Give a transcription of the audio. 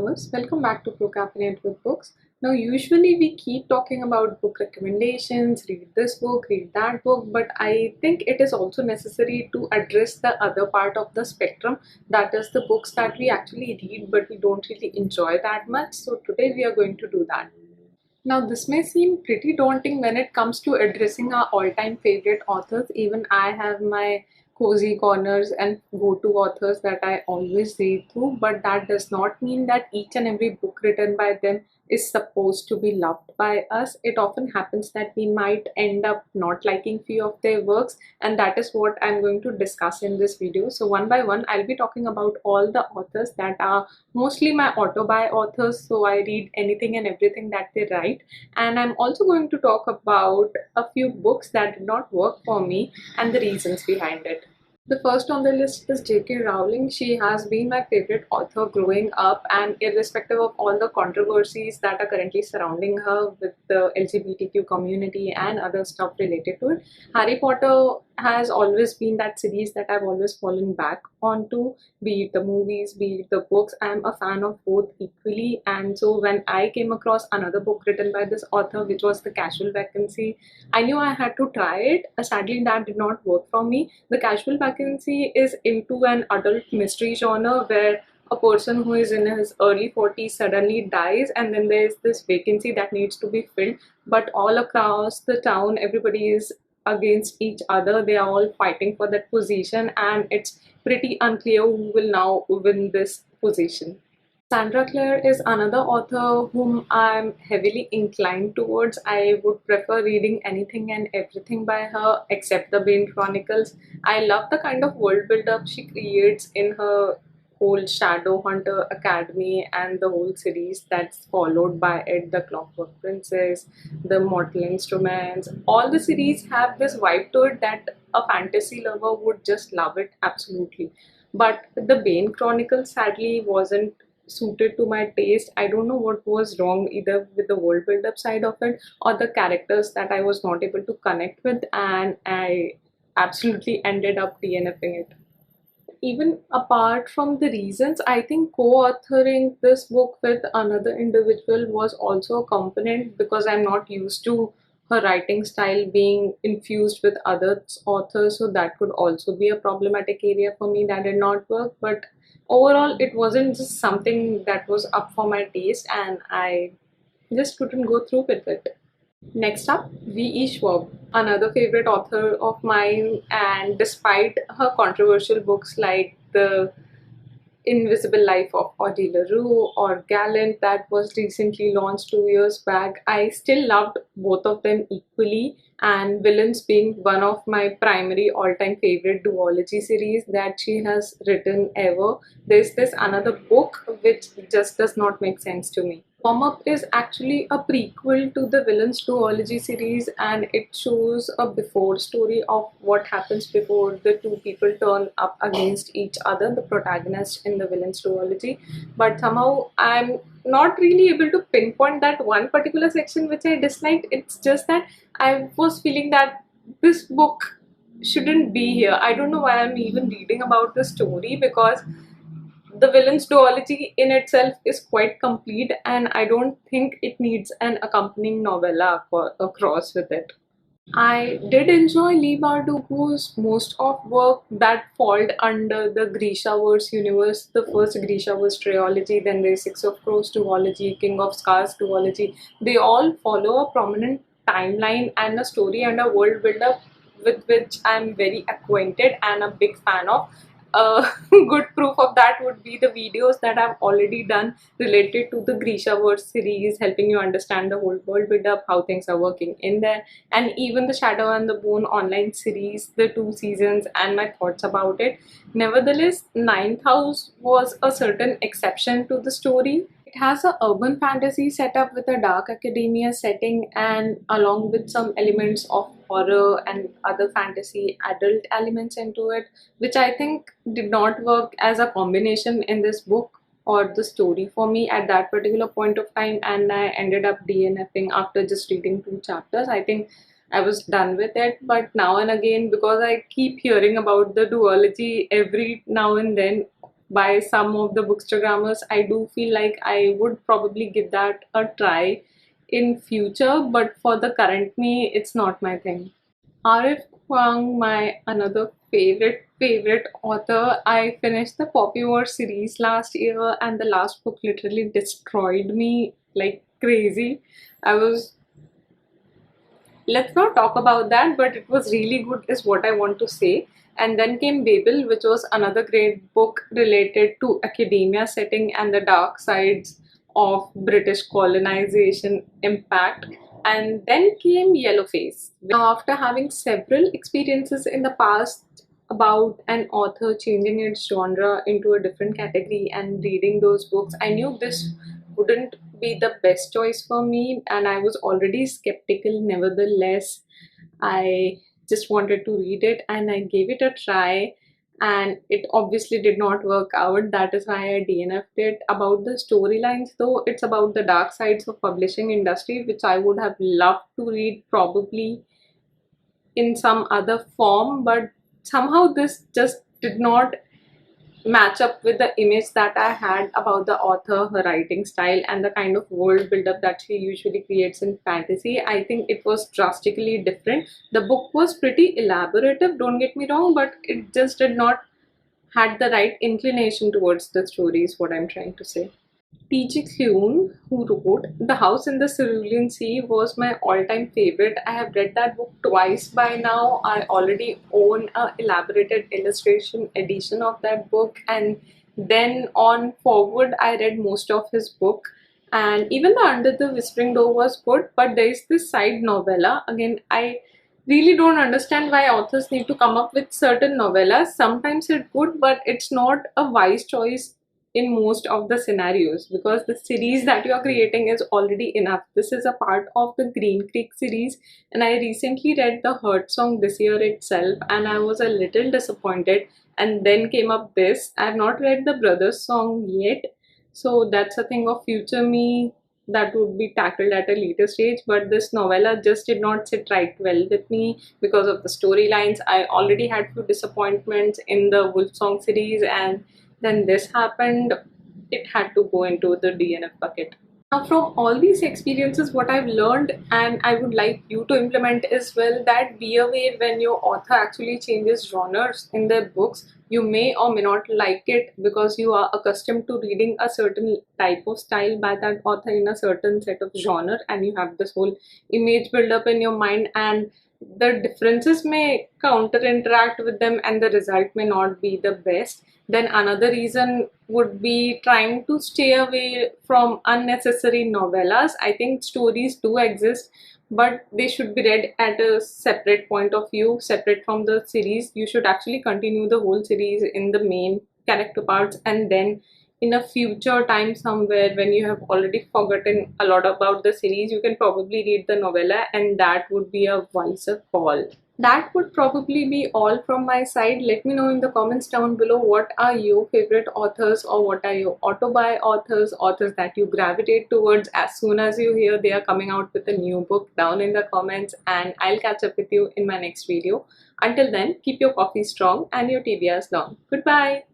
lovers, welcome back to Procrastinate with Books. Now, usually we keep talking about book recommendations, read this book, read that book, but I think it is also necessary to address the other part of the spectrum, that is the books that we actually read but we don't really enjoy that much. So, today we are going to do that. Now, this may seem pretty daunting when it comes to addressing our all time favorite authors. Even I have my cozy corners and go to authors that I always read through, but that does not mean that each and every book written by them is supposed to be loved by us. It often happens that we might end up not liking few of their works, and that is what I'm going to discuss in this video. So, one by one, I'll be talking about all the authors that are mostly my auto-buy authors, so I read anything and everything that they write. And I'm also going to talk about a few books that did not work for me and the reasons behind it. The first on the list is J.K. Rowling. She has been my favorite author growing up, and irrespective of all the controversies that are currently surrounding her with the LGBTQ community and other stuff related to it, Harry Potter has always been that series that I've always fallen back onto, be it the movies, be it the books. I'm a fan of both equally, and so when I came across another book written by this author, which was The Casual Vacancy, I knew I had to try it. Sadly, that did not work for me. The Casual Vacancy is into an adult mystery genre where a person who is in his early 40s suddenly dies, and then there's this vacancy that needs to be filled. But all across the town, everybody is against each other. They are all fighting for that position, and it's pretty unclear who will now win this position. Sandra Clare is another author whom I'm heavily inclined towards. I would prefer reading anything and everything by her except the Bane Chronicles. I love the kind of world build-up she creates in her whole Shadowhunter Academy and the whole series that's followed by it, The Clockwork Princess, The Mortal Instruments. All the series have this vibe to it that a fantasy lover would just love it absolutely. But the Bane Chronicles sadly wasn't suited to my taste. I don't know what was wrong either with the world build-up side of it or the characters that I was not able to connect with, and I absolutely ended up DNFing it. Even apart from the reasons, I think co-authoring this book with another individual was also a component because I'm not used to her writing style being infused with other authors, so that could also be a problematic area for me that did not work. But overall, it wasn't just something that was up for my taste, and I just couldn't go through with it. Next up, V.E. Schwab, another favorite author of mine, and despite her controversial books like The Invisible Life of Audie LaRue or Gallant that was recently launched 2 years back, I still loved both of them equally, and Villains being one of my primary all-time favorite duology series that she has written ever. There's this another book which just does not make sense to me. Warm Up is actually a prequel to the Villains duology series, and it shows a before story of what happens before the two people turn up against each other, the protagonist in the Villains duology. But somehow I'm not really able to pinpoint that one particular section which I disliked. It's just that I was feeling that this book shouldn't be here. I don't know why I'm even reading about the story because the villain's duology in itself is quite complete, and I don't think it needs an accompanying novella across with it. I did enjoy Lee Bardugo's most of work that fall under the Grishaverse universe, the first Grishaverse trilogy, then there's Six of Crows duology, King of Scars duology. They all follow a prominent timeline and a story and a world build-up with which I'm very acquainted and a big fan of. Good proof of that would be the videos that I've already done related to the Grishaverse series, helping you understand the whole world build-up, how things are working in there, and even the Shadow and the Bone online series, the 2 seasons, and my thoughts about it. Nevertheless, Ninth House was a certain exception to the story. It has a urban fantasy setup with a dark academia setting, and along with some elements of horror and other fantasy adult elements into it, which I think did not work as a combination in this book or the story for me at that particular point of time, and I ended up DNFing after just reading 2 chapters. I think I was done with it, but now and again, because I keep hearing about the duology every now and then, by some of the bookstagrammers, I do feel like I would probably give that a try in future, but for the current me, it's not my thing. Arif Kwang, my another favorite author. I finished the Poppy War series last year, and the last book literally destroyed me like crazy. I was Let's not talk about that, but it was really good, is what I want to say. And then came Babel, which was another great book related to academia setting and the dark sides of British colonization impact. And then came Yellowface. After having several experiences in the past about an author changing its genre into a different category and reading those books, I knew this wouldn't be the best choice for me, and I was already skeptical. Nevertheless, I just wanted to read it and I gave it a try, and it obviously did not work out. That is why I DNF'd it. About the storylines though, it's about the dark sides of publishing industry, which I would have loved to read probably in some other form, but somehow this just did not match up with the image that I had about the author, her writing style, and the kind of world buildup that she usually creates in fantasy. I think it was drastically different. The book was pretty elaborative, don't get me wrong, but it just did not had the right inclination towards the story, is what I'm trying to say. T.G. Klune, who wrote The House in the Cerulean Sea, was my all-time favorite. I have read that book twice by now. I already own a elaborated illustration edition of that book, and then on forward I read most of his book. And even the Under the Whispering Door was good, but there is this side novella. Again, I really don't understand why authors need to come up with certain novellas. Sometimes it's good, but it's not a wise choice in most of the scenarios, because the series that you are creating is already enough. This is a part of the Green Creek series, and I recently read the Hurt Song this year itself, and I was a little disappointed. And then came up this. I have not read the Brothers song yet, so that's a thing of future me that would be tackled at a later stage. But this novella just did not sit right well with me because of the storylines. I already had few disappointments in the Wolf Song series, and then this happened. It had to go into the DNF bucket. Now, from all these experiences, what I've learned, and I would like you to implement as well, that be aware when your author actually changes genres in their books. You may or may not like it because you are accustomed to reading a certain type of style by that author in a certain set of genre, and you have this whole image build up in your mind, and the differences may counter interact with them and the result may not be the best. Then another reason would be trying to stay away from unnecessary novellas. I think stories do exist, but they should be read at a separate point of view, separate from the series. You should actually continue the whole series in the main character parts, and then in a future time somewhere when you have already forgotten a lot about the series, you can probably read the novella, and that would be a wiser call. That would probably be all from my side. Let me know in the comments down below what are your favorite authors, or what are your auto-buy authors, authors that you gravitate towards as soon as you hear they are coming out with a new book, down in the comments, and I'll catch up with you in my next video. Until then, keep your coffee strong and your TBRs long. Goodbye!